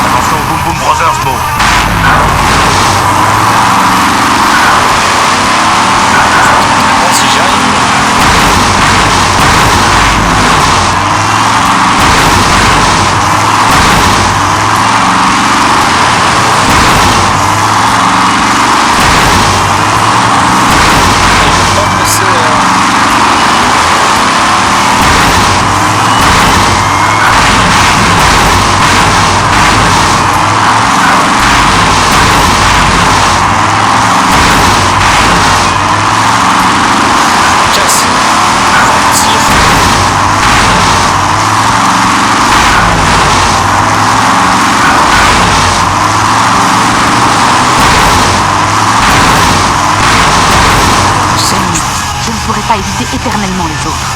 Attention au Boom Boom Brothers, Bo. Bon, si j'y arrive. Pas éviter éternellement les autres.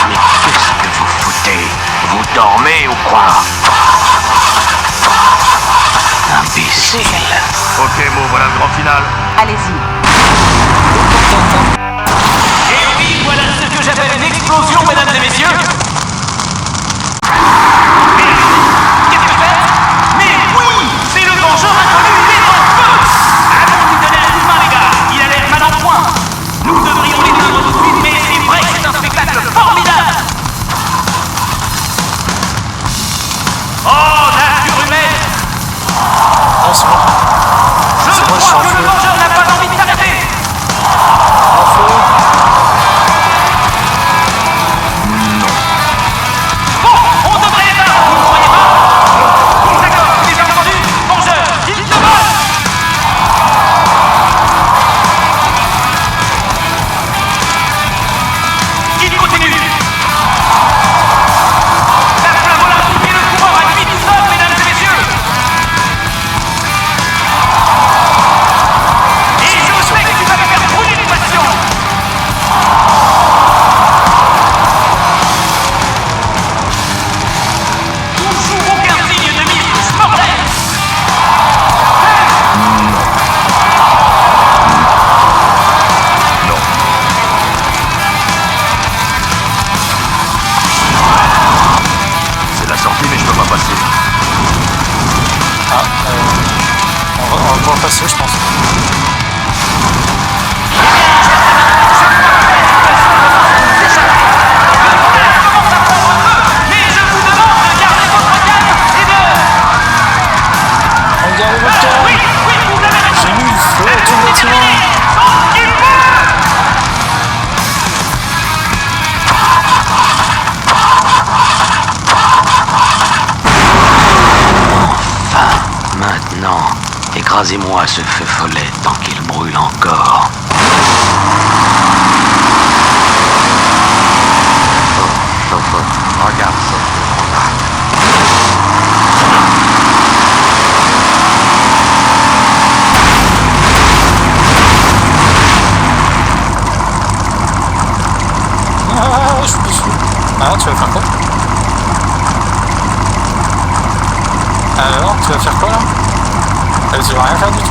Mais qu'est-ce que vous foutez? Vous dormez ou quoi? Imbécile. Ok, Mo, voilà le grand final. Allez-y. Et oui, voilà ce que j'appelle une explosion, mesdames et messieurs. Qu'est-ce que c'est? Mais oui, c'est le vengeur inconnu, il est en feu. Allons lui donner un coup de main, les gars. Il a l'air mal en point. Nous devrions l'éteindre tout de suite, mais c'est vrai que c'est un spectacle formidable. Oh, nature humaine. Ah, c'est bon. Je C'est bon, je suis crois en que le feu. vengeur n'a pas envie de s'arrêter. En feu. Bon, on devrait les battre, vous ne croyez pas? D'accord, déjà entendu. Vengeur, il se bat. Il continue. La flamme olympique et le coureur à lui tout seul, mesdames et messieurs. Et je sais que tu vas me faire brûler de passion. Toujours aucun signe de mise mortel. C'est la sortie, mais je peux pas passer. Ah, on va pouvoir passer, je pense. Mais je vous demande de garder votre calme et de... Regardez votre cœur. Oui, oui, vous l'avez raison. J'ai mis le feu à tout le bâtiment. Maintenant, écrasez-moi ce feu follet tant qu'il brûle encore. Regarde ça. Ah, je suis déçu. Ah, tu vas faire quoi? Alors, tu vas faire quoi là? Tu vas rien faire du tout.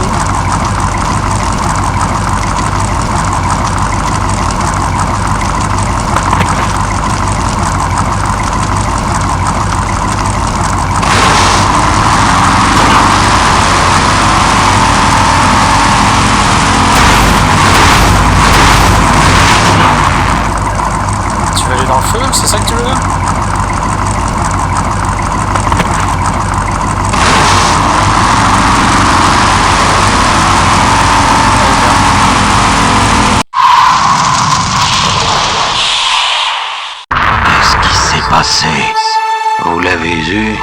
Tu vas aller dans le feu, c'est ça que tu veux? Qu'est-ce qui s'est passé? Vous l'avez eu?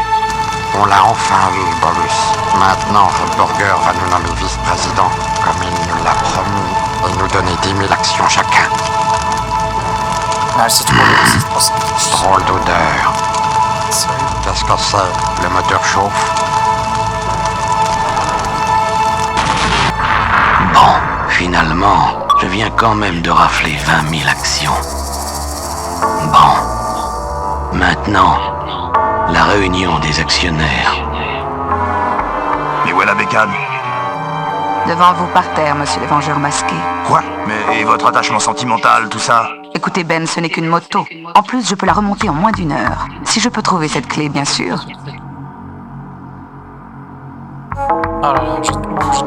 On l'a enfin eu, Boris. Maintenant, Burger va nous nommer vice-président, comme il nous l'a promis, et nous donner 10 000 actions chacun. Ah, c'est trop Drôle d'odeur. Sérieux. Qu'est-ce que c'est? Le moteur chauffe. Bon, finalement, je viens quand même de rafler 20 000 actions. Bon, maintenant, la réunion des actionnaires. Mais où est la bécane? Devant vous par terre, monsieur le vengeur masqué. Quoi? Mais et votre attachement sentimental, tout ça? Écoutez Ben, ce n'est qu'une moto. En plus, je peux la remonter en moins d'1 heure. Si je peux trouver cette clé, bien sûr. Ah là là, j'ai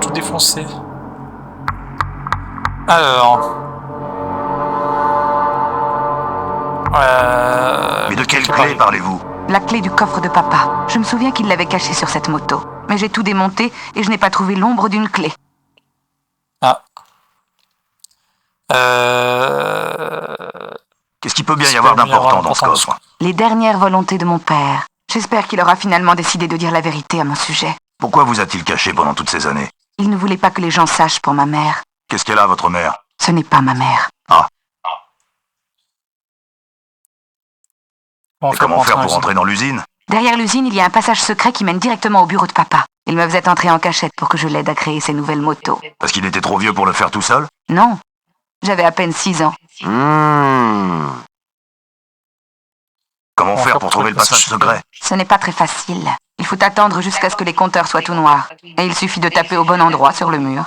tout défoncé. Alors... Mais de quelle clé parlez-vous? La clé du coffre de papa. Je me souviens qu'il l'avait cachée sur cette moto. Mais j'ai tout démonté et je n'ai pas trouvé l'ombre d'une clé. Ah. Qu'est-ce qu'il peut bien y avoir d'important dans ce coffre? Les dernières volontés de mon père. J'espère qu'il aura finalement décidé de dire la vérité à mon sujet. Pourquoi vous a-t-il caché pendant toutes ces années? Il ne voulait pas que les gens sachent pour ma mère. Qu'est-ce qu'elle a, votre mère? Ce n'est pas ma mère. Ah, Bon, et comment faire pour rentrer dans l'usine? Derrière l'usine, il y a un passage secret qui mène directement au bureau de papa. Il me faisait entrer en cachette pour que je l'aide à créer ses nouvelles motos. Parce qu'il était trop vieux pour le faire tout seul? Non, j'avais à peine 6 ans. Comment faire pour trouver le passage secret? Ce n'est pas très facile. Il faut attendre jusqu'à ce que les compteurs soient tout noirs. Et il suffit de taper au bon endroit sur le mur.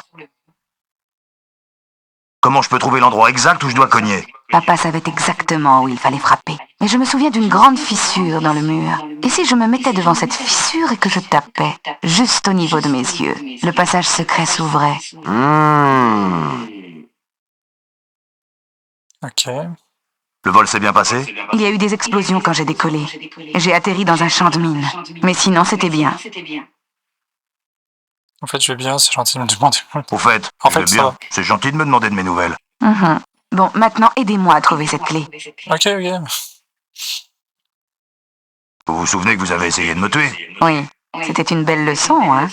Comment je peux trouver l'endroit exact où je dois cogner? Papa savait exactement où il fallait frapper. Mais je me souviens d'une grande fissure dans le mur. Et si je me mettais devant cette fissure et que je tapais, juste au niveau de mes yeux, le passage secret s'ouvrait. Ok. Le vol s'est bien passé? Il y a eu des explosions quand j'ai décollé. J'ai atterri dans un champ de mines. Mais sinon, c'était bien. En fait, je vais bien, c'est gentil de me demander. Au fait, En je fait, vais ça bien. va. C'est gentil de me demander de mes nouvelles. Bon, maintenant, aidez-moi à trouver cette clé. Ok, ok. Vous vous souvenez que vous avez essayé de me tuer? Oui, c'était une belle leçon, hein?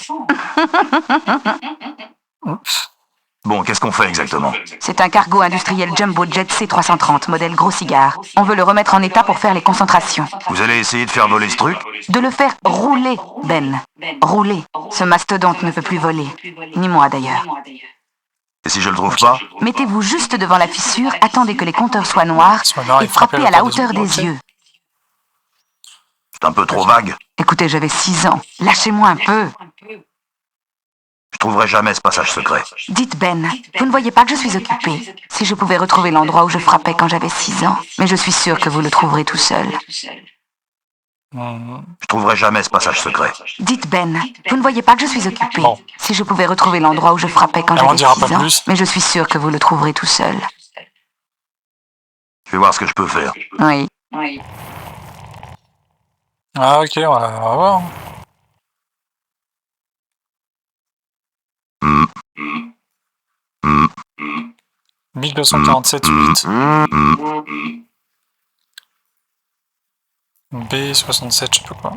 Bon, qu'est-ce qu'on fait exactement? C'est un cargo industriel Jumbo Jet C330, modèle gros cigare. On veut le remettre en état pour faire les concentrations. Vous allez essayer de faire voler ce truc? De le faire rouler, Ben. Rouler. Ce mastodonte ne peut plus voler. Ni moi, d'ailleurs. Et si je le trouve pas? Mettez-vous juste devant la fissure, attendez que les compteurs soient noirs Soit noir et et frappez frappez à la hauteur des yeux. C'est un peu trop vague. Écoutez, j'avais 6 ans. Lâchez-moi un peu. Je trouverai jamais ce passage secret. Dites Ben, vous ne voyez pas que je suis occupée. Si je pouvais retrouver l'endroit où je frappais quand j'avais 6 ans. Mais je suis sûre que vous le trouverez tout seul. Je trouverai jamais ce passage secret. Dites Ben, vous ne voyez pas que je suis occupée. Bon. Si je pouvais retrouver l'endroit où je frappais quand Elle m'en j'avais dira 6 pas ans. plus. Mais je suis sûre que vous le trouverez tout seul. Je vais voir ce que je peux faire. Oui. Ah, ok, on va voir. 1247,8. B67, je sais pas quoi.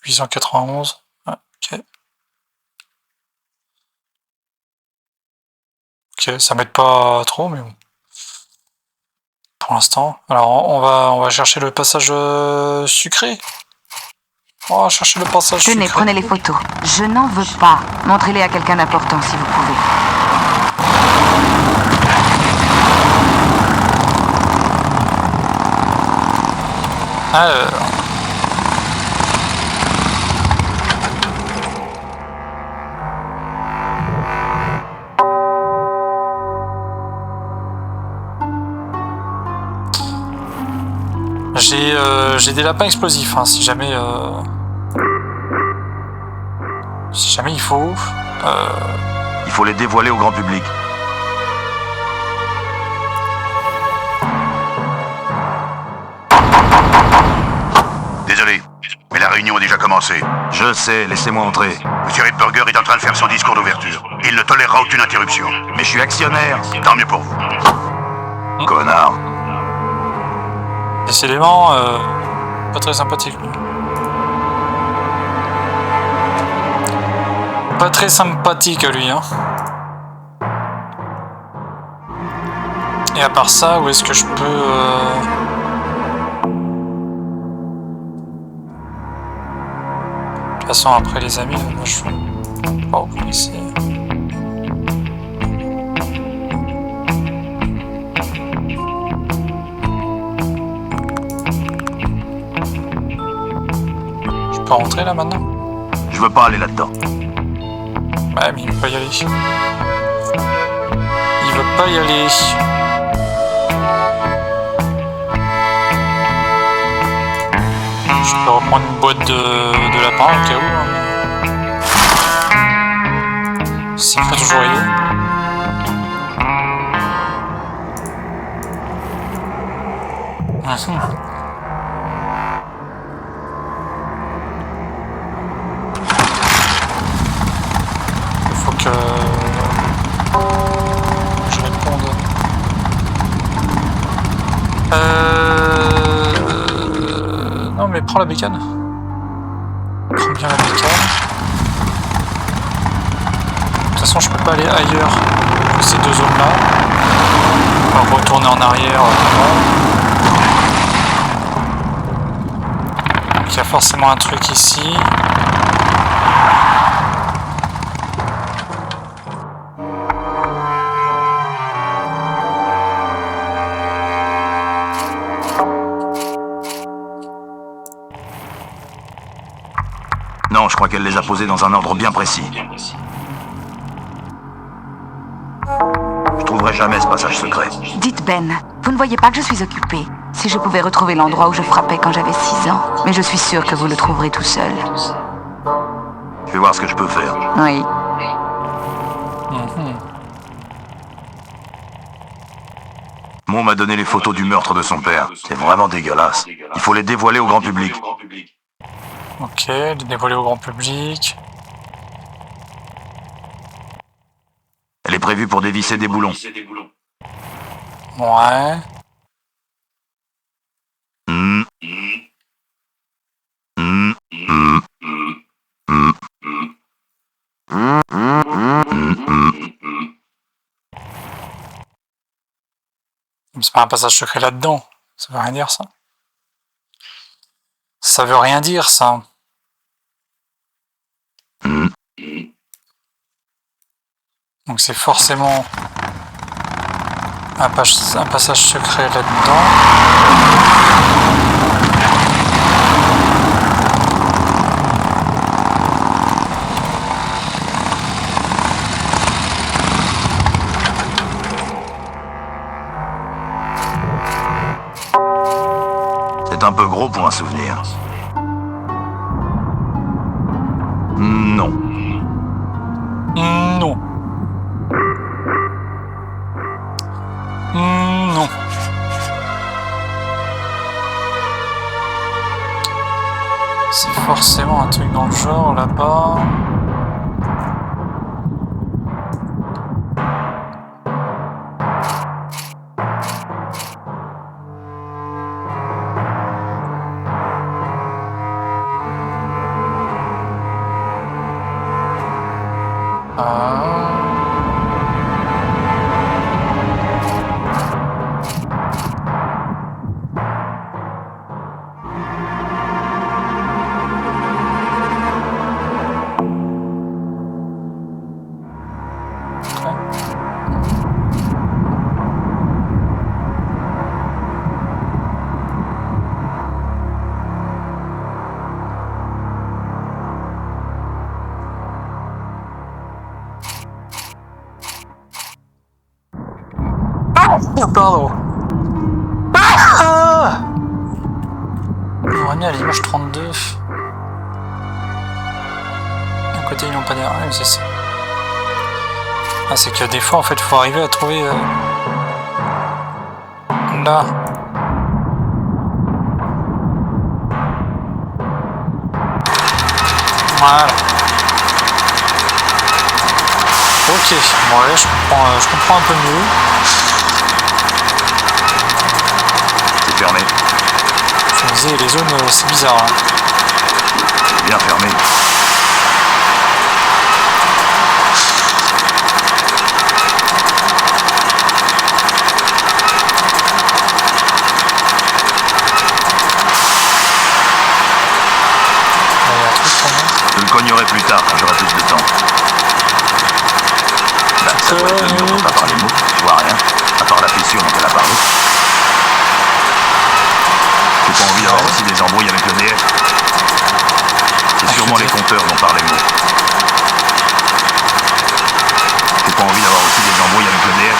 891. Ah, ok. Ok, ça m'aide pas trop, mais bon. Pour l'instant. Alors, on va chercher le passage sucré. On va chercher le passage sucré. Tenez, prenez les photos. Je n'en veux pas. Montrez-les à quelqu'un d'important si vous pouvez. Alors. J'ai des lapins explosifs, hein, si jamais il faut. Il faut les dévoiler au grand public. Désolé, mais la réunion a déjà commencé. Je sais, laissez-moi entrer. Monsieur Ripburger est en train de faire son discours d'ouverture. Il ne tolérera aucune interruption. Mais je suis actionnaire. Tant mieux pour vous. Connard. Décidément, pas très sympathique lui. Pas très sympathique lui, hein. Et à part ça, où est-ce que je peux... De toute façon, après les amis, moi je suis pas au ici. Je peux rentrer là maintenant? Je veux pas aller là-dedans. Ouais, mais il veut pas y aller. Il veut pas y aller. Je peux reprendre une boîte de lapin au cas où. Hein. Ça peut toujours aider. Faut que je réponde. Non mais prends la bécane. Prends bien la bécane. De toute façon je peux pas aller ailleurs que ces deux zones là. On va retourner en arrière. Donc il y a forcément un truc ici. Je crois qu'elle les a posés dans un ordre bien précis. Je trouverai jamais ce passage secret. Dites Ben, vous ne voyez pas que je suis occupée. Si je pouvais retrouver l'endroit où je frappais quand j'avais 6 ans. Mais je suis sûre que vous le trouverez tout seul. Je vais voir ce que je peux faire. Oui. Mo m'a donné les photos du meurtre de son père. C'est vraiment dégueulasse. Il faut les dévoiler au grand public. Ok, les dévoiler au grand public. Elle est prévue pour dévisser des boulons. Ouais. Mais c'est pas un passage secret là-dedans. Ça veut rien dire, ça. Ça veut rien dire, ça. Donc c'est forcément un passage secret là-dedans. C'est un peu gros pour un souvenir. Non. Non. Non. C'est forcément un truc dans le genre là-bas. Pardon. On aurait mis à l'image 32. À côté, ils n'ont pas d'air. Oui, c'est ça. Ah, c'est que des fois, en fait, il faut arriver à trouver. Là. Voilà. Ok, bon, ouais, je comprends un peu mieux. Fermé. Je me disais, les zones, c'est bizarre. Hein. Bien fermé. Je le cognerai plus tard quand j'aurai plus de temps. Bah, ça doit être le mur dont t'as parlé mots. Je vois rien. À part la fissure dont elle a parlé. J'ai pas envie d'avoir aussi des embrouilles avec l'EDF. C'est sûrement les compteurs dont parlait Mo. J'ai pas envie d'avoir aussi des embrouilles avec l'EDF.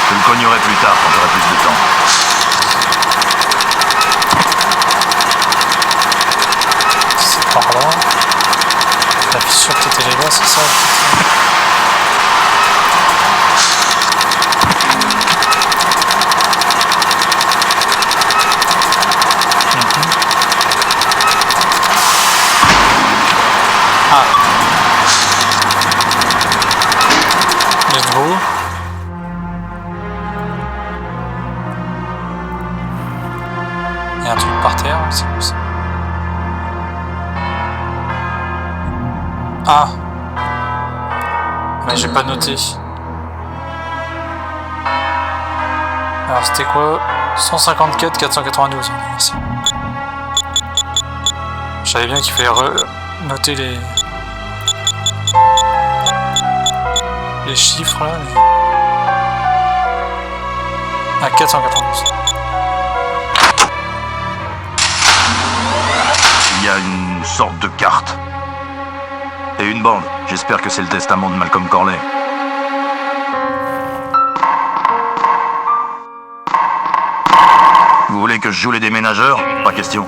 Je le cognerai plus tard quand j'aurai plus de temps. C'est par là. La fissure peut-être elle est là, c'est ça? Ah. Let's go. Il y a un truc par terre, c'est comme ça. Ah. Mais j'ai pas noté. Alors c'était quoi? 154 492. Merci. Je savais bien qu'il fallait noter les les chiffres là. Mais... à 492. Il y a une sorte de carte. Et une bande. J'espère que c'est le testament de Malcolm Corley. Vous voulez que je joue les déménageurs? Pas question.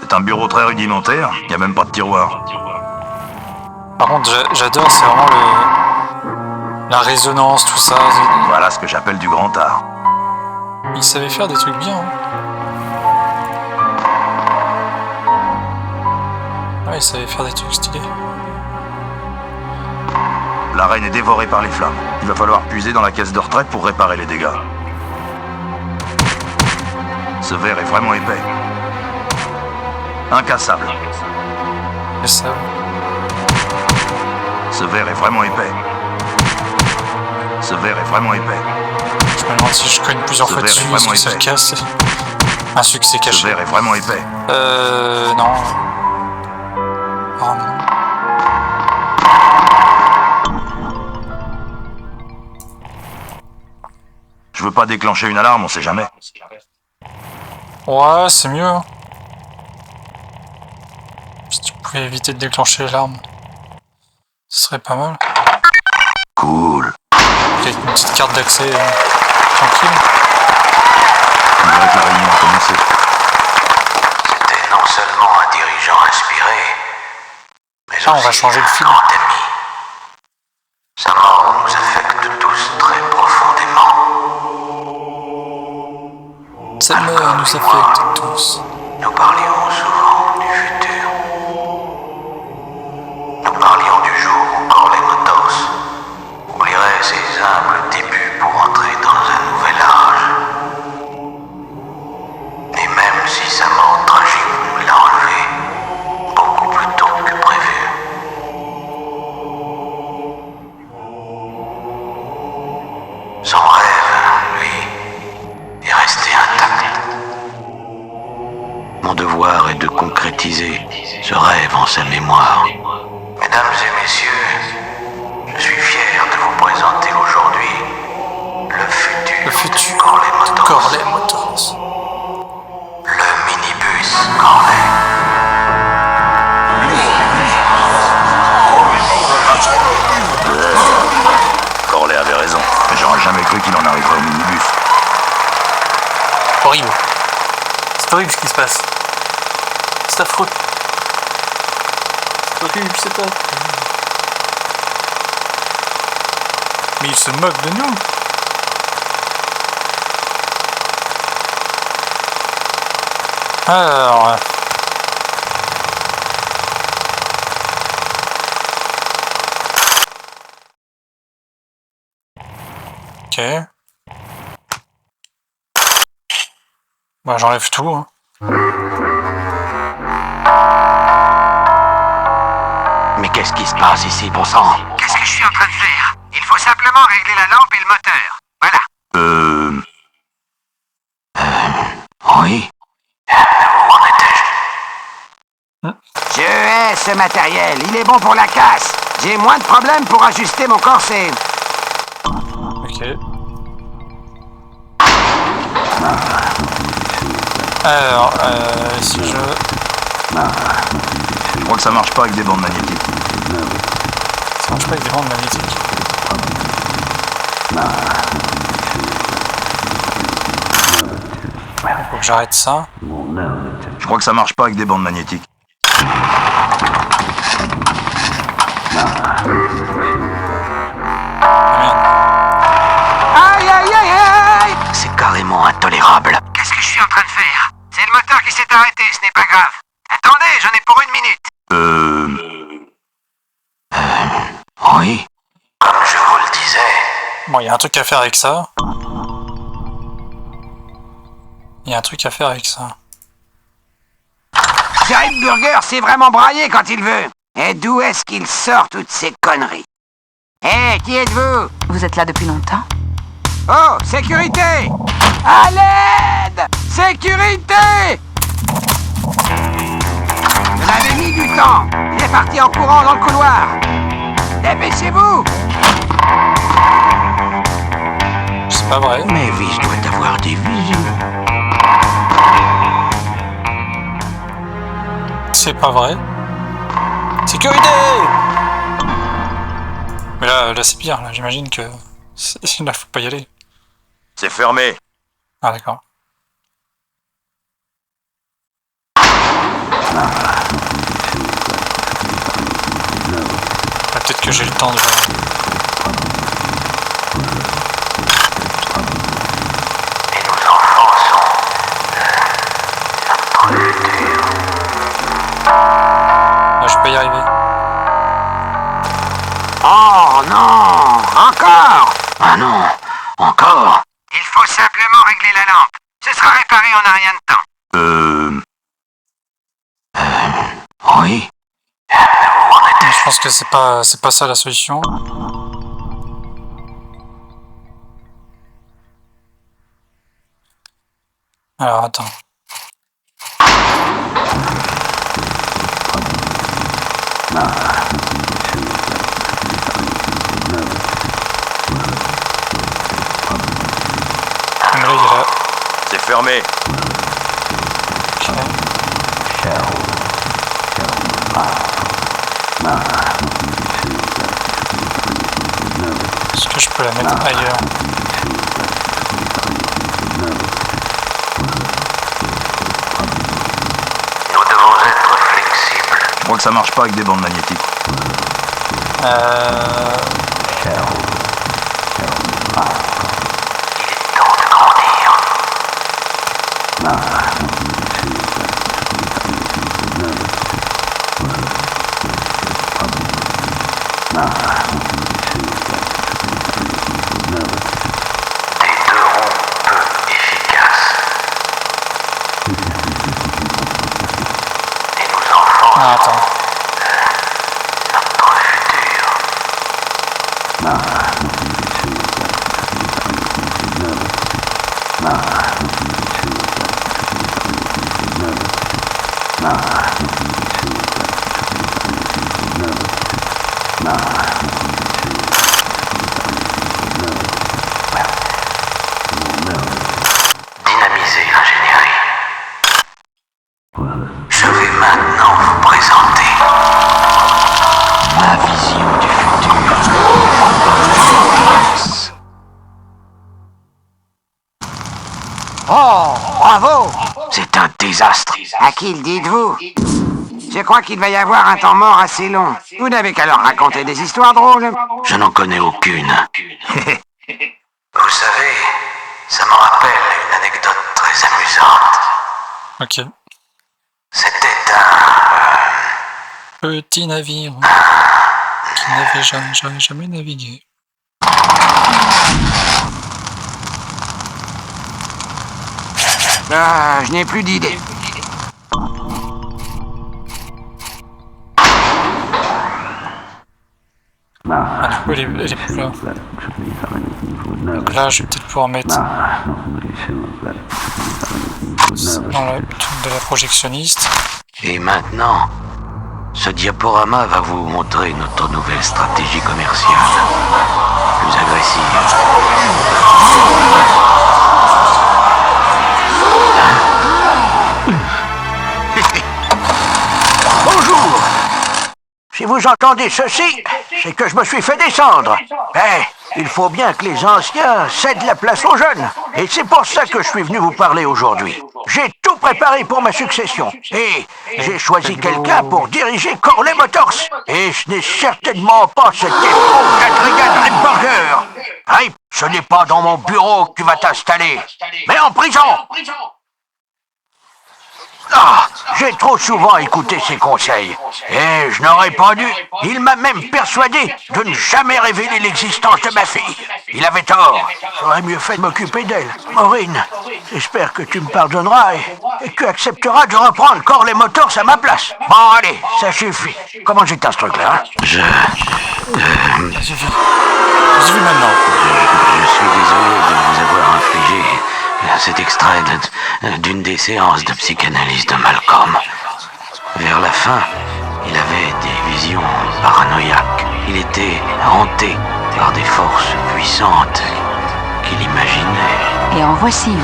C'est un bureau très rudimentaire, il n'y a même pas de tiroir. Par contre, j'adore, c'est vraiment la résonance, tout ça. Voilà ce que j'appelle du grand art. Il savait faire des trucs bien. Hein. Ouais, il savait faire des trucs stylés. La reine est dévorée par les flammes. Il va falloir puiser dans la caisse de retraite pour réparer les dégâts. Ce verre est vraiment épais. Incassable. Et ça. Ce verre est vraiment épais. Ce verre est vraiment épais. Je me demande si je cogne plusieurs fois dessus, est-ce que ça le casse? Un succès caché. Ce verre est vraiment épais. Non. Oh non. Je veux pas déclencher une alarme, on sait jamais. Ouais, c'est mieux. Hein. Si tu pouvais éviter de déclencher l'alarme, ce serait pas mal. Cool. Avec une petite carte d'accès tranquille. On dirait que la réunion a commencé. C'était non seulement un dirigeant inspiré, mais on aussi va changer le un film. grand ami. Sa mort nous affecte tous très profondément. Ça nous affecte tous. Nous parlions souvent du futur. Nous parlions du jour où Corley Motors oublierait ses humbles débuts pour entrer dans un nouvel âge. Et même si sa mort tragique nous l'a enlevé beaucoup plus tôt que prévu. Son rêve, lui, est resté intact. Mon devoir est de concrétiser ce rêve en sa mémoire. Mesdames et messieurs, je suis fier de vous présenter aujourd'hui le futur de Corley Motors. Le minibus Corley. Corley avait raison, mais j'aurais jamais cru qu'il en arriverait au minibus. Horrible. C'est horrible ce qui se passe. C'est affreux. C'est horrible, c'est pas. Mais il se moque de nous. Alors. Ok. Bah j'enlève tout. Hein. Mais qu'est-ce qui se passe ici, bon sang? Qu'est-ce que je suis en train de faire? Il faut simplement régler la lampe et le moteur. Voilà. Oui. Où en étais-je? Je hais ce matériel. Il est bon pour la casse. J'ai moins de problèmes pour ajuster mon corset. Ok. Alors, si je... Je crois que ça marche pas avec des bandes magnétiques. Ça marche pas avec des bandes magnétiques. Faut que j'arrête ça. Je crois que ça marche pas avec des bandes magnétiques. Aïe, aïe, aïe, aïe! C'est carrément intolérable. Qu'est-ce que je suis en train de faire? C'est le moteur qui s'est arrêté, ce n'est pas grave. Attendez, j'en ai pour 1 minute. Oui. Comme je vous le disais. Bon, il y a un truc à faire avec ça. Il y a un truc à faire avec ça. Jared Burger s'est vraiment braillé quand il veut. Et d'où est-ce qu'il sort toutes ces conneries? Hé, qui êtes-vous? Vous êtes là depuis longtemps? Oh, sécurité! À l'aide! Sécurité! Vous avez mis du temps. Il est parti en courant dans le couloir. Dépêchez-vous! pas vrai. Mavis doit avoir des visions. C'est pas vrai. Sécurité! Mais là c'est pire, là, j'imagine que... Là, faut pas y aller. C'est fermé. Ah, d'accord. Ah, peut-être que j'ai le temps de... Et nos enfants sont notre futur. Ah, je peux y arriver. Oh non! Encore! Ah non, encore? Il faut simplement régler la lampe. Ce sera réparé en un rien de temps. Oui. Je pense que c'est pas ça la solution. Alors, attends. Mais là, il est là. C'est fermé. Ok. Est-ce que je peux la mettre ailleurs? Nous devons être flexibles. Je crois que ça marche pas avec des bandes magnétiques. Il est temps de grandir. Des deux ronds peu efficaces. Et nos enfants Ah, attends. notre futur. Dynamiser l'ingénierie. Je vais maintenant vous présenter ma vision du futur. Oh, bravo! C'est un désastre. À qui le dites-vous? Je crois qu'il va y avoir un temps mort assez long. Vous n'avez qu'à leur raconter des histoires drôles. Je n'en connais aucune. Vous savez, ça me rappelle une anecdote très amusante. Ok. C'était Petit navire qui n'avait jamais navigué. Je n'ai plus d'idée. Ah, du coup, elle est plus là. Donc là, je vais peut-être pouvoir mettre dans le truc de la projectionniste. Et maintenant, ce diaporama va vous montrer notre nouvelle stratégie commerciale. Plus agressive. Bonjour. Si vous entendez ceci, c'est que je me suis fait descendre. Mais il faut bien que les anciens cèdent la place aux jeunes. Et c'est pour ça que je suis venu vous parler aujourd'hui. J'ai tout préparé pour ma succession. Et j'ai choisi quelqu'un pour diriger Corley Motors. Et ce n'est certainement pas cet épaule d'Adrian Redburger. Hey, ce n'est pas dans mon bureau que tu vas t'installer, mais en prison. Ah, j'ai trop souvent écouté ses conseils. Et je n'aurais pas dû. Il m'a même persuadé de ne jamais révéler l'existence de ma fille. Il avait tort. J'aurais mieux fait de m'occuper d'elle. Maureen, j'espère que tu me pardonneras et que tu accepteras de reprendre Corley Motors à ma place. Bon, allez, ça suffit. Comment j'éteins ce truc-là, hein? J'ai vu maintenant. Je suis désolé de vous avoir infligé cet extrait d'une des séances de psychanalyse de Malcolm. Vers la fin, il avait des visions paranoïaques. Il était hanté par des forces puissantes qui imaginaire. Et en voici une.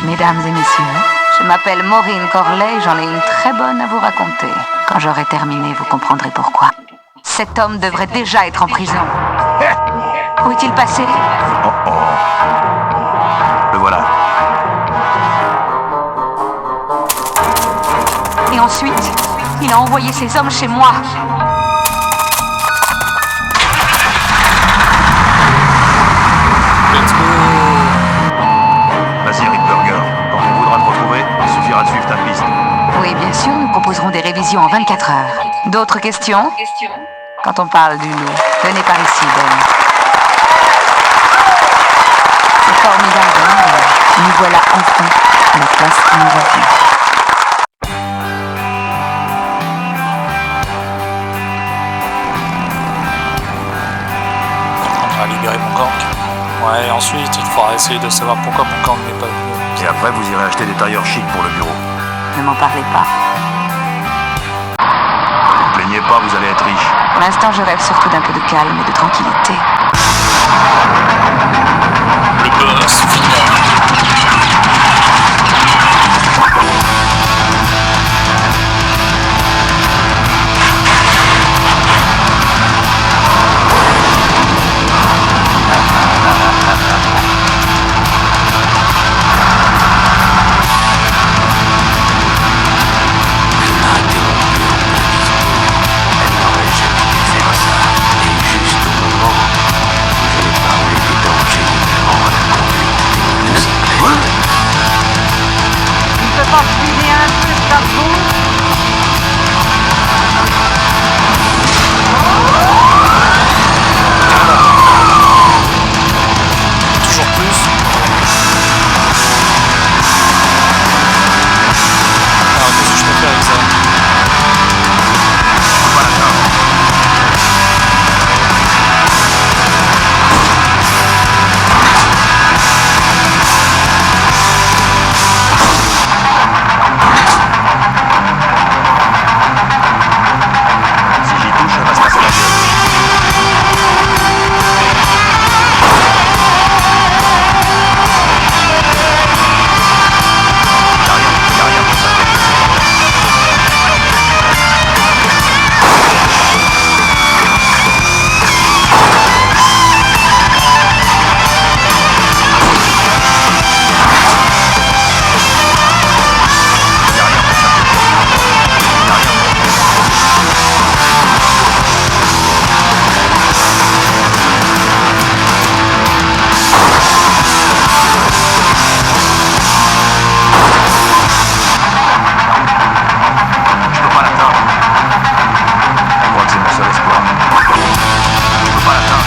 Mesdames et messieurs, je m'appelle Maureen Corley et j'en ai une très bonne à vous raconter. Quand j'aurai terminé, vous comprendrez pourquoi. Cet homme devrait déjà être en prison. Où est-il passé? Oh oh. Le voilà. Et ensuite, il a envoyé ses hommes chez moi. Vas-y, Rick Burger. Quand on voudra te retrouver, il suffira de suivre ta piste. Oui, bien sûr, nous proposerons des révisions en 24 heures. D'autres questions? Quand on parle du loup, venez par ici, Ben. C'est formidable, hein? Nous voilà enfin à la place qui nous attend. On va libérer mon gang. Ouais, ensuite, il faudra essayer de savoir pourquoi mon gang n'est pas venu. Et après, vous irez acheter des tailleurs chics pour le bureau. Ne m'en parlez pas. Ne vous plaignez pas, vous allez être riche. Pour l'instant, je rêve surtout d'un peu de calme et de tranquillité. Le boss final. Toujours plus. Alors qu'est-ce que je peux faire avec ça? Si j'y touche, ça va se passer la gueule. Y a rien pour ça. Je peux pas l'atteindre. Je crois que c'est mon seul espoir. Je peux pas l'atteindre.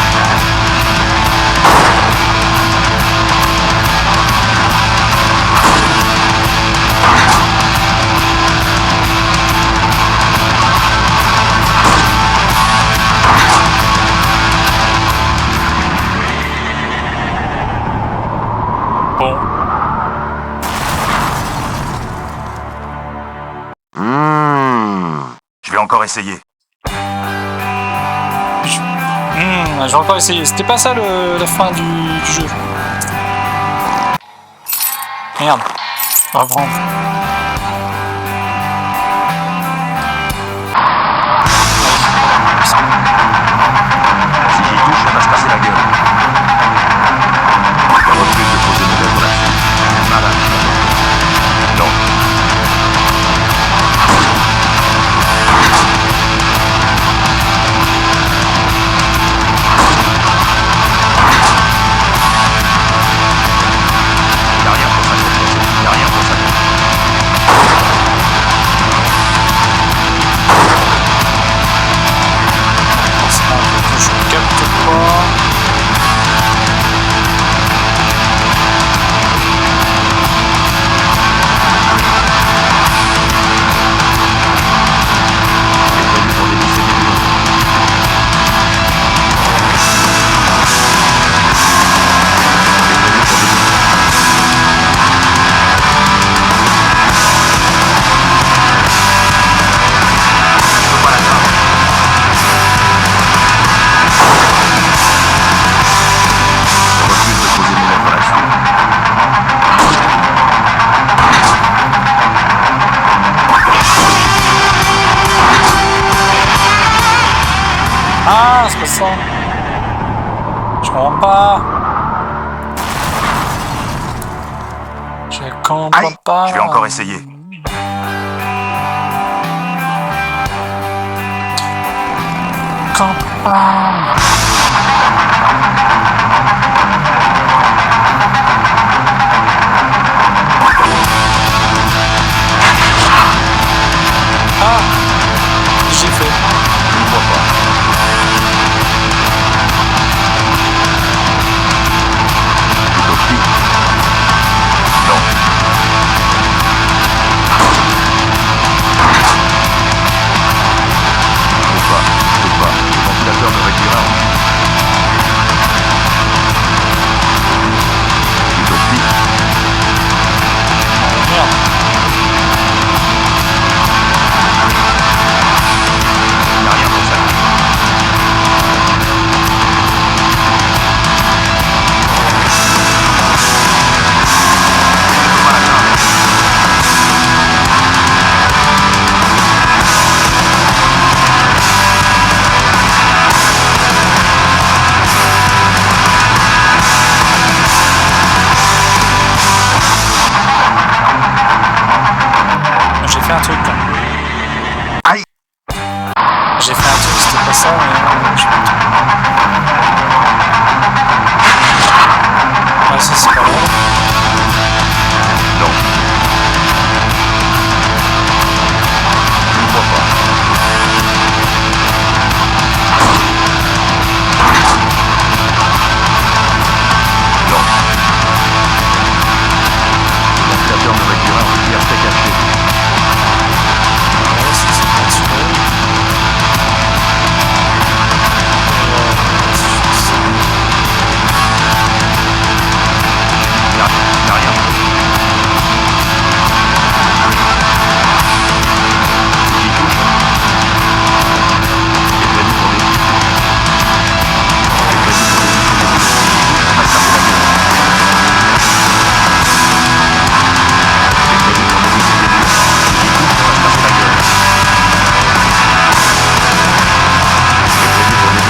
Bon. Je vais encore essayer. J'ai encore essayé. C'était pas ça la fin du jeu. Merde. On va prendre. Si j'y touche, ça va se passer la gueule. Je refuse de poser mes lèvres là-dessus. Je suis malade. Non. Y a rien pour ça. Y a rien pour ça. Je capte pas. ça? Je comprends pas. Je comprends Aïe, pas. je vais encore essayer. Comprends pas. Ah, j'ai fait. Je vois pas. Utopie. Non. Je peux pas. Le ventilateur me réduira. Utopie. Merde. Il n'y a rien pour ça. Je peux pas l'atteindre. J'ai fait un truc là. Aïe. J'ai fait un truc, c'était pas ça, mais j'ai fait un truc. Ah, ça c'est pas mal. Non. Je ne vois pas. Non. Le ventilateur me réduira en liberté cachée. Ouais, ça c'est pas sûr. Il n'y a rien. J'y touche. C'est prévu pour des... C'est prévu pour des... On va se taper la gueule. C'est prévu pour des... J'y touche, on va se taper la gueule. C'est prévu pour des...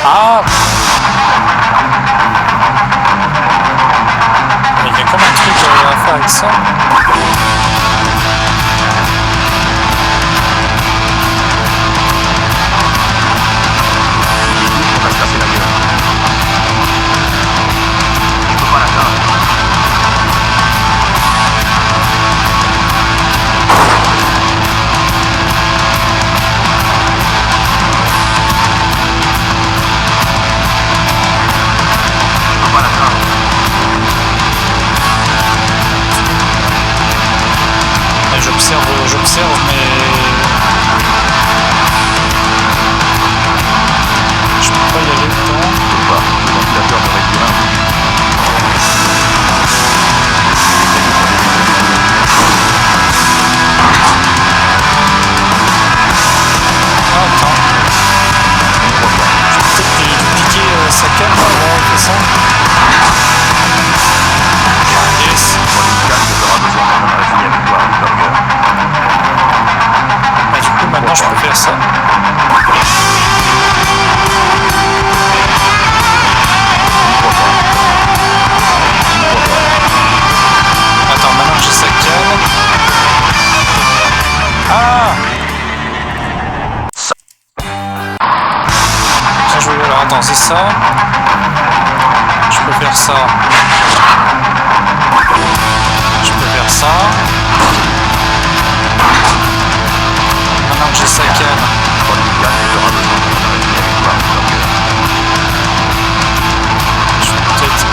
Ah! Mais il y a comme un truc à faire avec ça. On va se casser la gueule. Je peux pas l'atteindre. Je peux pas l'atteindre. Et j'observe, mais... Je peux pas y aller dedans. Je peux pas. Le ventilateur me réduira. C'est prévu pour des... Ah, attends. Je ne crois pas. Je peux peut-être lui piquer sa canne avant de faire ça. Yes. Pour une canne, tu auras besoin d'un résumé avec toi, Burger. Bah, du coup, maintenant je peux faire ça. Attends, maintenant que j'ai sa canne. Ah! Bien joué, alors attends, c'est ça. Je peux faire ça. Je peux faire ça. Maintenant que j'ai sa canne. Pour une canne, tu auras besoin d'un résumé avec toi, Burger. Je peux peut-être...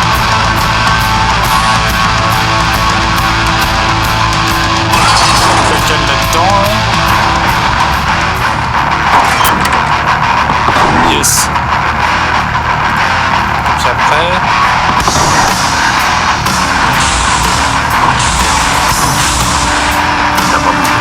Je le canne là-dedans. Yes. Puis après... T'as pas bougé.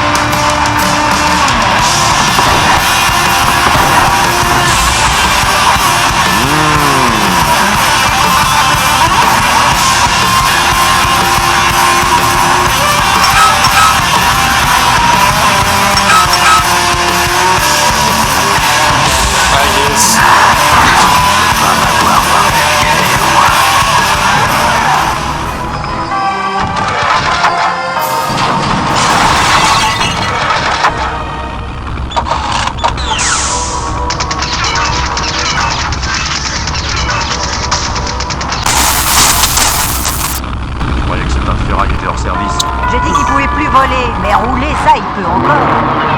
Mais rouler, ça, il peut encore.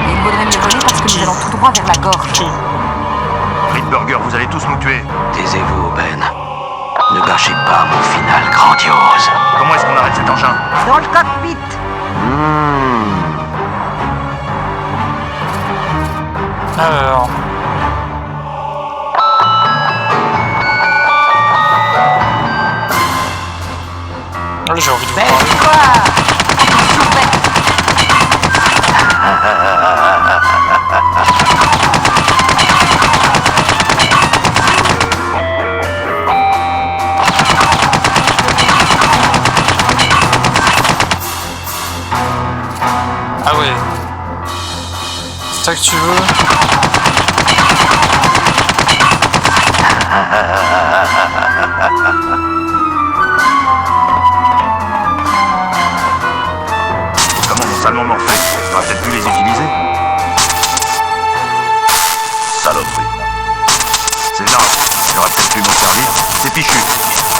Et il vaudrait mieux voler parce que nous allons tout droit vers la gorge. Friedberger, vous allez tous nous tuer. Taisez-vous, Ben. Ne gâchez pas mon final grandiose. Comment est-ce qu'on arrête cet engin? Dans le cockpit. Alors... Allez, j'ai envie de vous Mais parler. quoi? Ah ouais. C'est ça que tu veux? Comment mon salement morphé? J'aurais peut-être pu les utiliser. Saloperie. C'est là. J'aurais peut-être pu m'en servir. C'est fichu.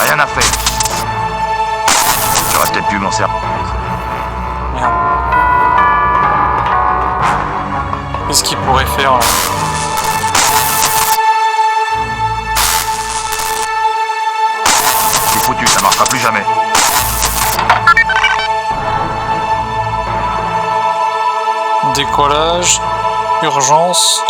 Rien à faire. J'aurais peut-être pu m'en servir. Merde. Qu'est-ce qu'il pourrait faire là? C'est foutu, ça marchera plus jamais. Décollage, urgence.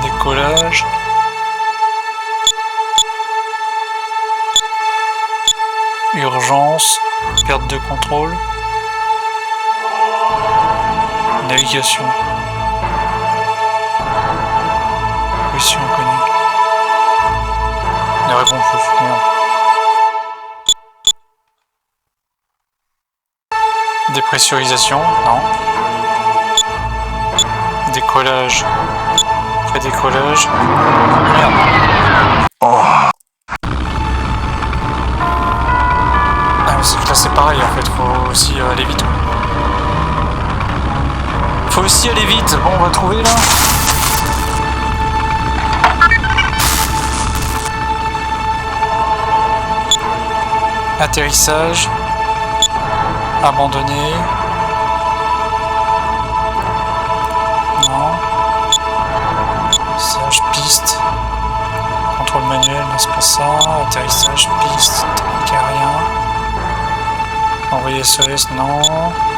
Décollage. Urgence, perte de contrôle. Navigation. Position inconnue. Ne répond plus, merde. Dépressurisation, non. Décollage. Prédécollage. Merde. Oh, Ah, mais c'est que là c'est pareil en fait, faut aussi aller vite. Faut aussi aller vite, bon on va trouver là. Atterrissage. Abandonné. Non. Atterrissage, piste. Contrôle manuel, non c'est pas ça. Atterrissage, piste, truc aérien. Envoyer SOS, non.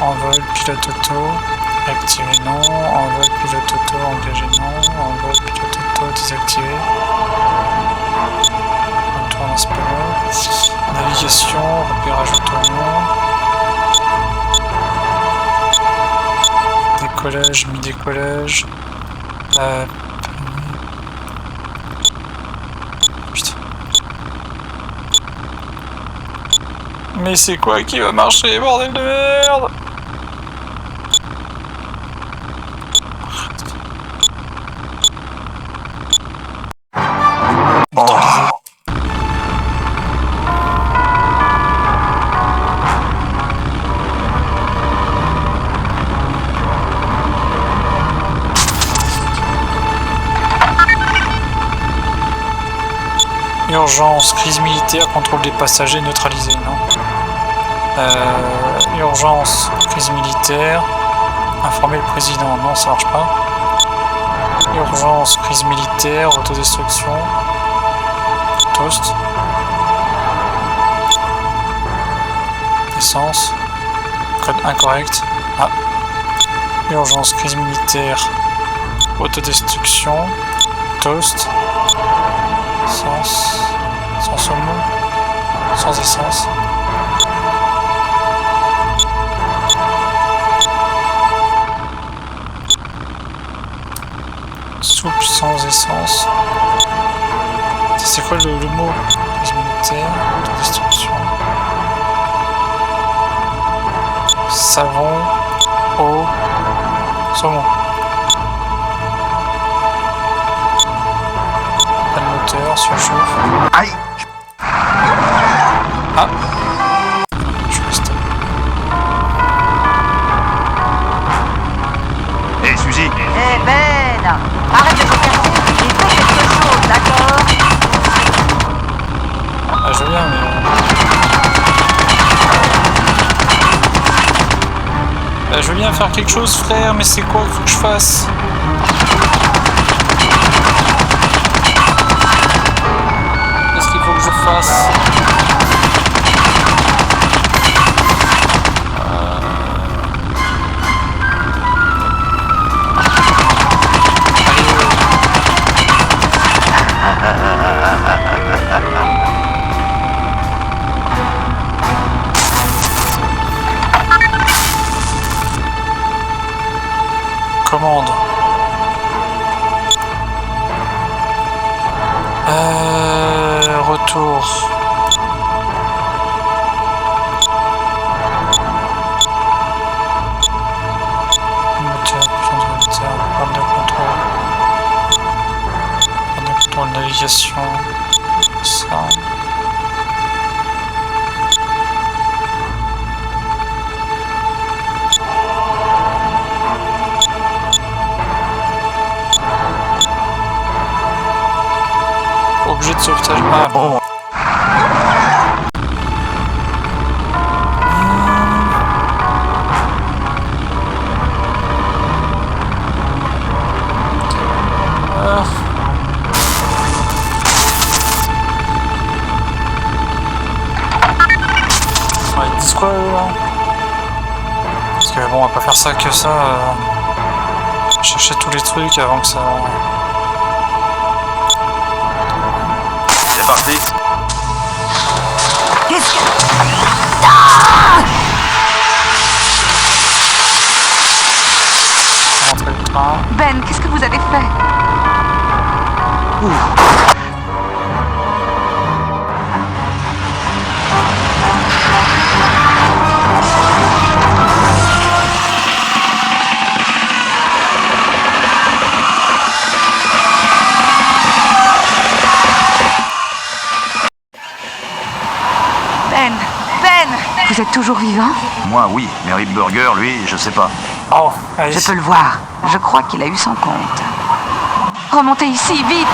Envol, pilote auto. Activé, non. Envol, pilote auto, engagé, non. Envol, pilote auto, désactivé. Retour, c'est pas bon. Navigation, repérage autonome. Décollage, mi-décollage. Putain. Mais c'est quoi qui va marcher, bordel de merde? Urgence, crise militaire, contrôle des passagers neutralisé, non. Urgence, crise militaire, informer le président, non ça marche pas. Urgence, crise militaire, autodestruction, toast. Essence, code incorrect. Ah. Urgence, crise militaire, autodestruction, toast. Sans saumon, sans essence. Soupe sans essence. C'est quoi le mot? Crise militaire, autodestruction. Savon, eau, saumon. Surchauffe. aïe. Ah. Je reste. Hé, Suzy. Eh Ben, arrête de me faire et fais quelque chose, d'accord? Ah, je veux bien, mais... je veux bien faire quelque chose, frère, mais c'est quoi qu'il faut que je fasse? Qu'est-ce qu'il faut que je fasse? Commande. Retour. Moteur, panne de contrôle. Panne de contrôle, navigation. Ça. Objet de sauvetage. Ah bon. Ils disent quoi là? Parce que bon, on va pas faire ça que ça. Chercher tous les trucs avant que ça. C'est parti. Qu'est-ce que... Rentrer le train. Ben, qu'est-ce que vous avez fait? Ben, vous êtes toujours vivant? Moi, oui, mais Rip Burger, lui, je sais pas. Oh, allez. Je peux le voir. Je crois qu'il a eu son compte. Remontez ici, vite!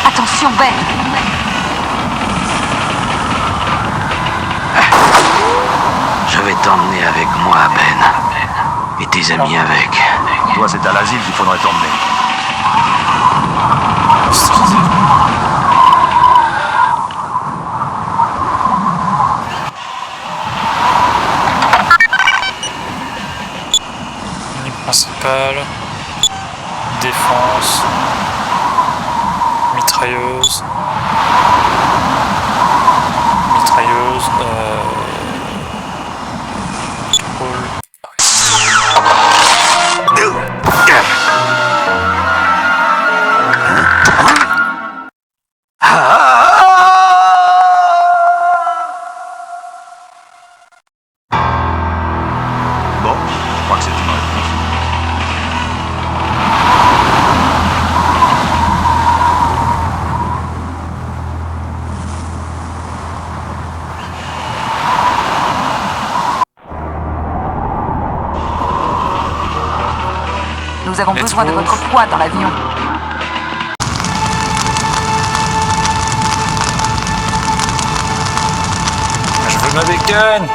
Attention, Ben! Je vais t'emmener avec moi, Ben. Et tes amis avec. Toi, c'est à l'asile qu'il faudrait t'emmener. Ligne principale. Défense. Mitrailleuse. Mitrailleuse. Contrôle. Bon, je crois que c'est une réponse. Nous avons Let's besoin de go. votre poids dans l'avion. Je veux ma bécane.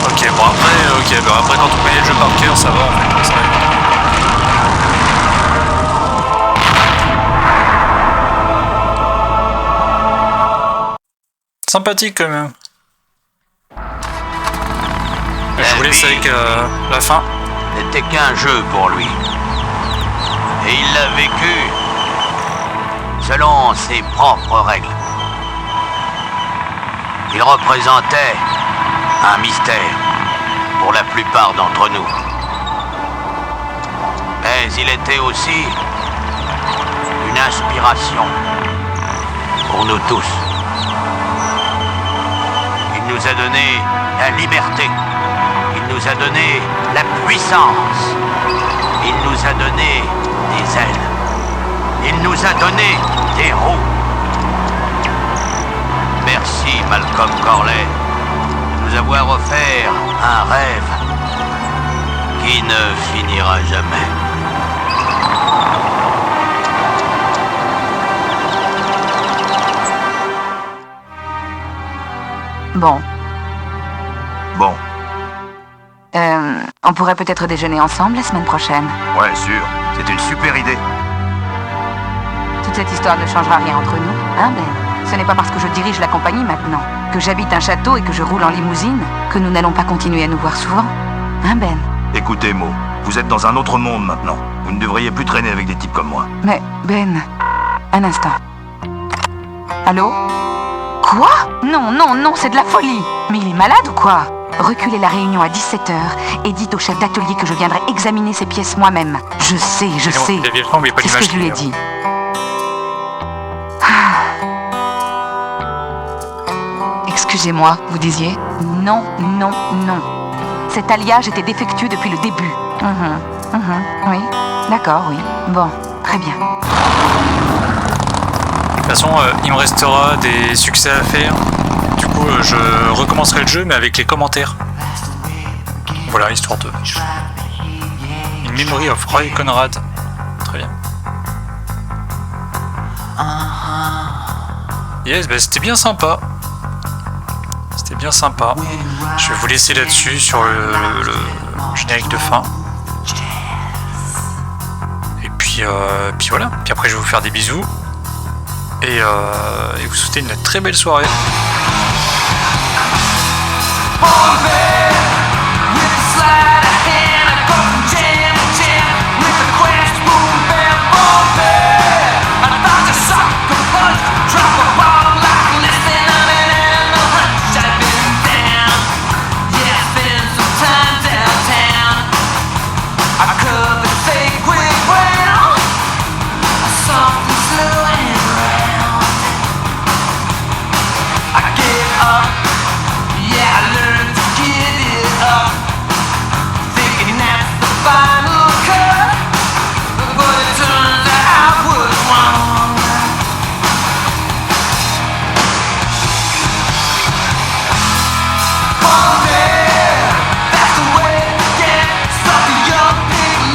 Ok, bon après quand on connaît le jeu par cœur, ça va en fait. Ça va. Sympathique quand même. Je vous laisse avec la fin. N'était qu'un jeu pour lui. Et il l'a vécu selon ses propres règles. Il représentait un mystère pour la plupart d'entre nous. Mais il était aussi une inspiration pour nous tous. Il nous a donné la liberté. Il nous a donné la puissance. Il nous a donné des ailes. Il nous a donné des roues. Merci, Malcolm Corley, de nous avoir offert un rêve qui ne finira jamais. Bon. Bon, On pourrait peut-être déjeuner ensemble la semaine prochaine. ouais, sûr. C'est une super idée. Toute cette histoire ne changera rien entre nous, hein Ben? Ce n'est pas parce que je dirige la compagnie maintenant, que j'habite un château et que je roule en limousine, que nous n'allons pas continuer à nous voir souvent. Hein Ben? Écoutez, Mo, vous êtes dans un autre monde maintenant. Vous ne devriez plus traîner avec des types comme moi. Mais, Ben, un instant. Allô? Quoi? Non, non, non, c'est de la folie. Mais il est malade ou quoi? Reculez la réunion à 17h et dites au chef d'atelier que je viendrai examiner ces pièces moi-même. Je sais. C'est ce que je lui ai dit. Excusez-moi, vous disiez? Non, non, non. Cet alliage était défectueux depuis le début. Oui, d'accord, oui. Bon, très bien. De toute façon, il me restera des succès à faire. Du coup, je recommencerai le jeu, mais avec les commentaires. Voilà, histoire de... Une memory of Roy Conrad. Très bien. Yes, bah c'était bien sympa. C'était bien sympa. Je vais vous laisser là-dessus sur le générique de fin. Et puis voilà. Puis après, je vais vous faire des bisous. Et vous souhaiter une très belle soirée.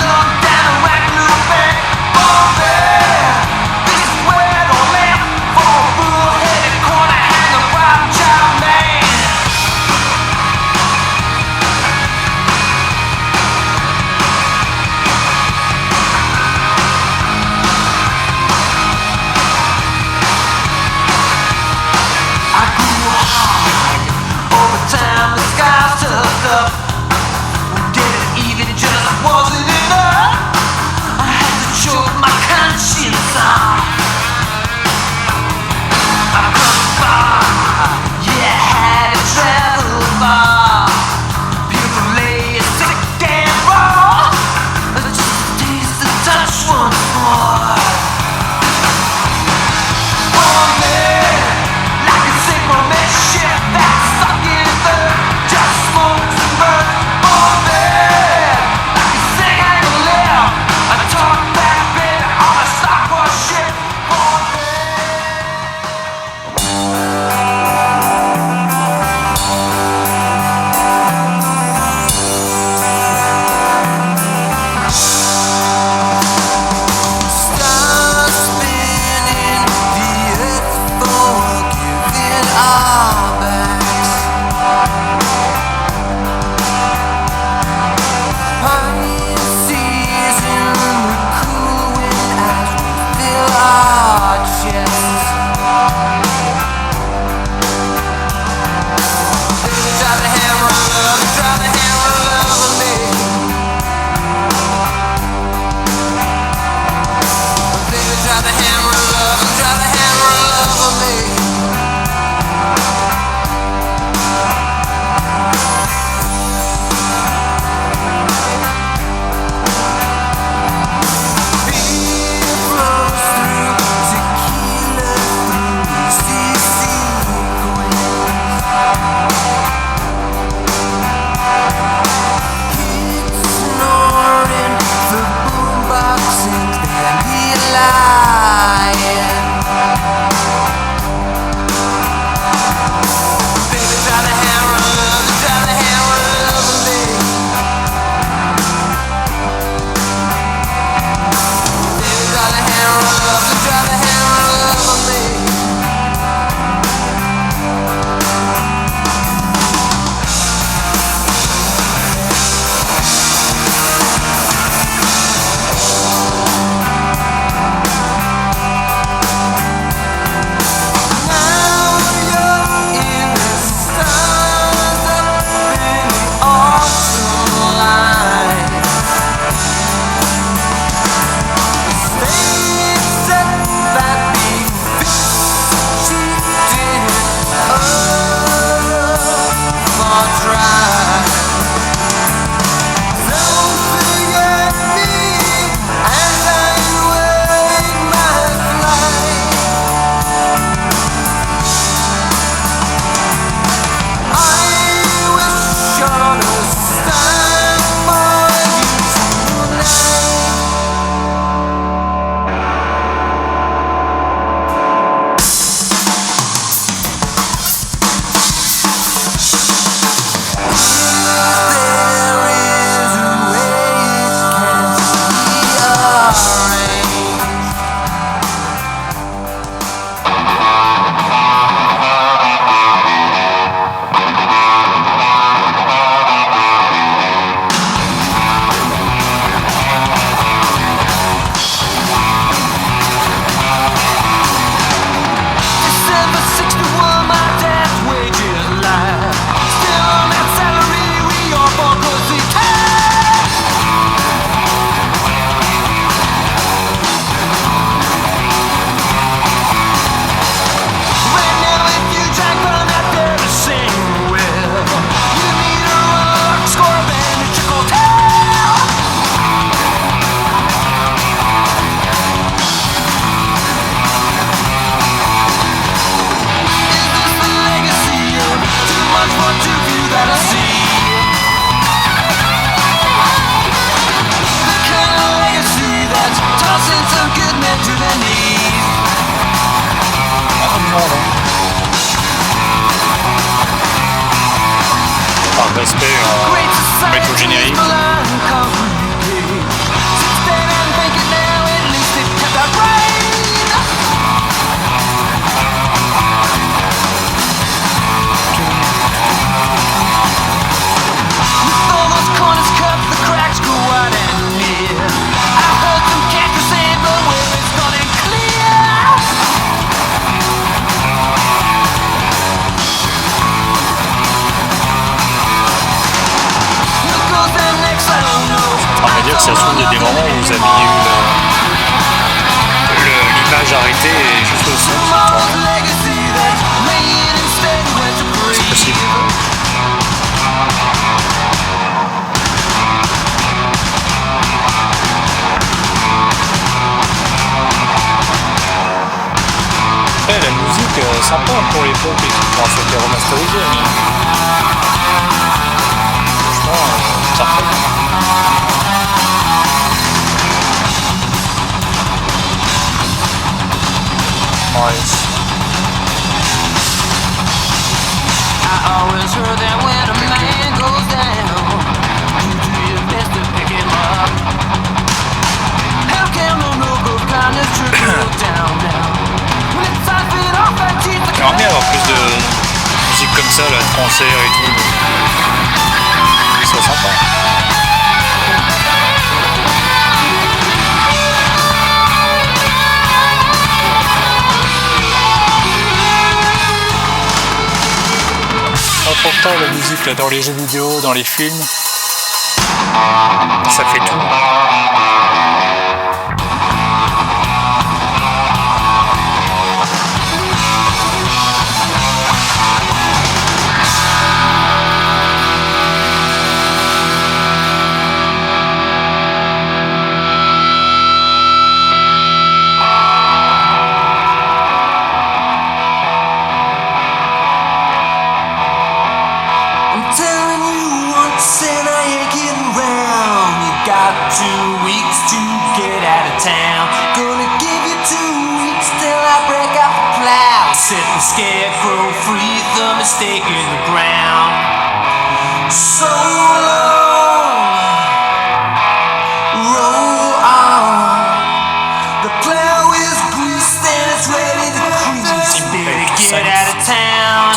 Love vais mettre au générique. C'est-à-dire que ça se trouve, il y a des moments où vous avez eu l'image arrêtée et juste le son qui tourne. C'est possible. Après, la musique, sympa pour l'époque et tout. Bon, ça a été remasterisé, mais franchement, ça refait. Nice. I always heard that when a man goes down, you do your best to pick him up. How can the milk of kindness trickle down now? When it's time to fit off and teeth the J'aimerais bien avoir plus de musique comme ça, là, de concert et tout. C'est sympa. Pourtant la musique là, dans les jeux vidéo, dans les films, ça fait tout. scarecrow free the mistake in the ground. So long, roll on. The plow is greased and it's ready to cruise. You better get out of town.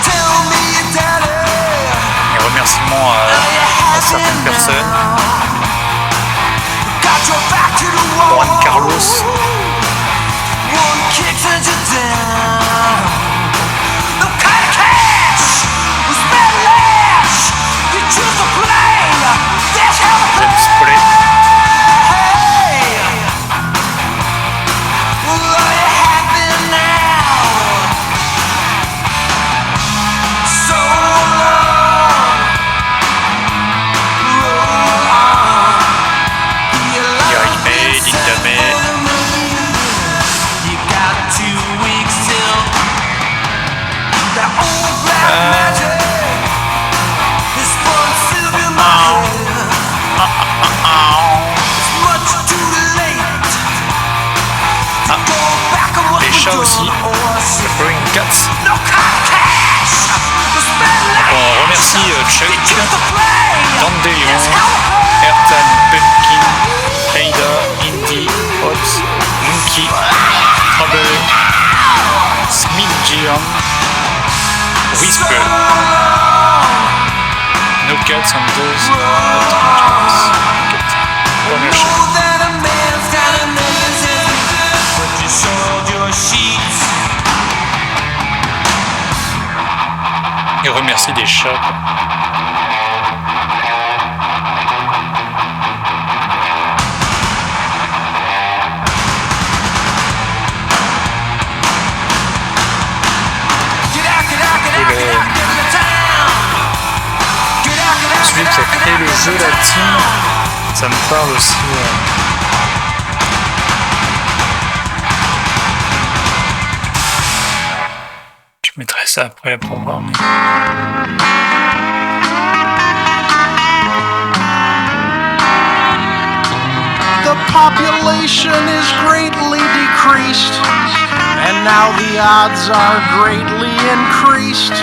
Tell me your daddy. Et remerciements à certaines personnes. Juan Carlos. James Foley. Yarime, Dingame. Les chats aussi, The Brewing Cats. On remercie Chuck, Dandelion, Ertan, Pumpkin, Ada, Indy, Hobbs, Monkey, Trouble, Smidgeon, Whisper. No cats and those not cats. Ownership. Et remercie des chats. Celui qui a créé le jeu, la team, ça me parle aussi. Je mettrai ça après pour voir. Mais... The population is greatly decreased. And now the odds are greatly increased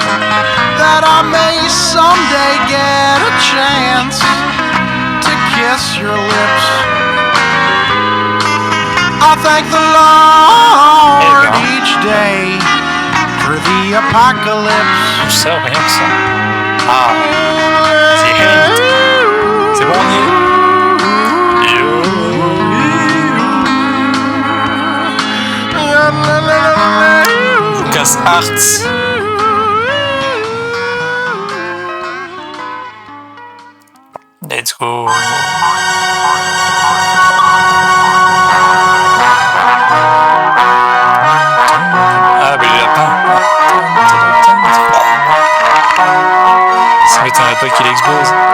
that I may someday get a chance to kiss your lips. I thank the Lord each day for the apocalypse. Ça, rien que ça. Ah, c'est Hint. C'est bon, on y est. Lucas Arts. Let's go. Ah, mais le lapin. Ça m'étonnerait pas qu'il explose.